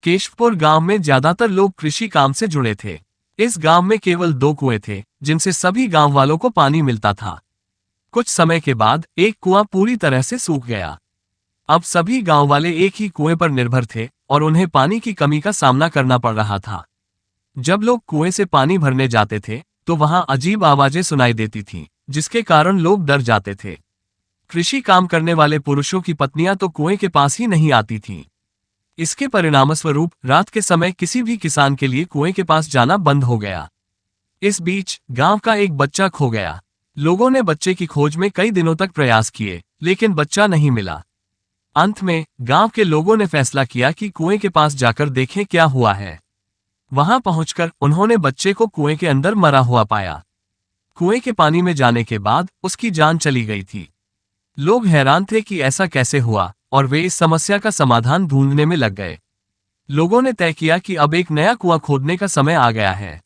केशवपुर गांव में ज्यादातर लोग कृषि काम से जुड़े थे। इस गांव में केवल 2 कुएं थे जिनसे सभी गांव वालों को पानी मिलता था। कुछ समय के बाद एक कुआं पूरी तरह से सूख गया। अब सभी गांव वाले एक ही कुएं पर निर्भर थे और उन्हें पानी की कमी का सामना करना पड़ रहा था। जब लोग कुएं से पानी भरने जाते थे तो वहां अजीब आवाजें सुनाई देती थीं, जिसके कारण लोग डर जाते थे। कृषि काम करने वाले पुरुषों की पत्नियां तो कुएं के पास ही नहीं आती थीं। इसके परिणामस्वरूप रात के समय किसी भी किसान के लिए कुएं के पास जाना बंद हो गया। इस बीच गांव का एक बच्चा खो गया। लोगों ने बच्चे की खोज में कई दिनों तक प्रयास किए, लेकिन बच्चा नहीं मिला। अंत में गांव के लोगों ने फैसला किया कि कुएं के पास जाकर देखें क्या हुआ है। वहां पहुंचकर उन्होंने बच्चे को कुएं के अंदर मरा हुआ पाया। कुएं के पानी में जाने के बाद उसकी जान चली गई थी। लोग हैरान थे कि ऐसा कैसे हुआ और वे इस समस्या का समाधान ढूंढने में लग गए। लोगों ने तय किया कि अब एक नया कुआं खोदने का समय आ गया है।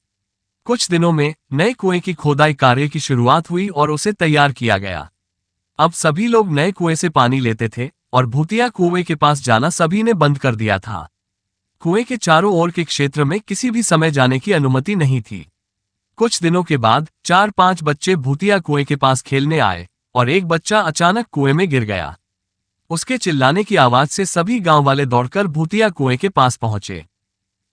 कुछ दिनों में नए कुएं की खोदाई कार्य की शुरुआत हुई और उसे तैयार किया गया। अब सभी लोग नए कुएं से पानी लेते थे और भूतिया कुएं के पास जाना सभी ने बंद कर दिया था। कुएं के चारों ओर के क्षेत्र में किसी भी समय जाने की अनुमति नहीं थी। कुछ दिनों के बाद 4-5 बच्चे भूतिया कुएं के पास खेलने आए और एक बच्चा अचानक कुएं में गिर गया। उसके चिल्लाने की आवाज से सभी गांव वाले दौड़कर भूतिया कुएं के पास पहुंचे।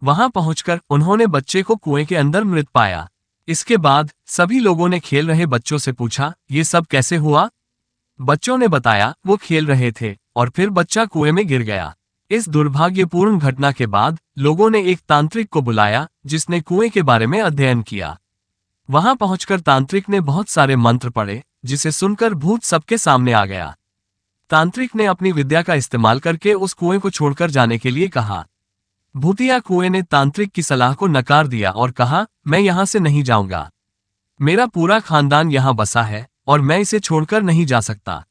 वहां पहुंचकर उन्होंने बच्चे को कुएं के अंदर मृत पाया। इसके बाद सभी लोगों ने खेल रहे बच्चों से पूछा, ये सब कैसे हुआ? बच्चों ने बताया, वो खेल रहे थे और फिर बच्चा कुएं में गिर गया। इस दुर्भाग्यपूर्ण घटना के बाद लोगों ने एक तांत्रिक को बुलाया, जिसने कुएं के बारे में अध्ययन किया। वहां पहुंचकर तांत्रिक ने बहुत सारे मंत्र पढ़े, जिसे सुनकर भूत सबके सामने आ गया। तांत्रिक ने अपनी विद्या का इस्तेमाल करके उस कुएं को छोड़कर जाने के लिए कहा। भूतिया कुएं ने तांत्रिक की सलाह को नकार दिया और कहा, मैं यहां से नहीं जाऊंगा। मेरा पूरा खानदान यहां बसा है और मैं इसे छोड़कर नहीं जा सकता।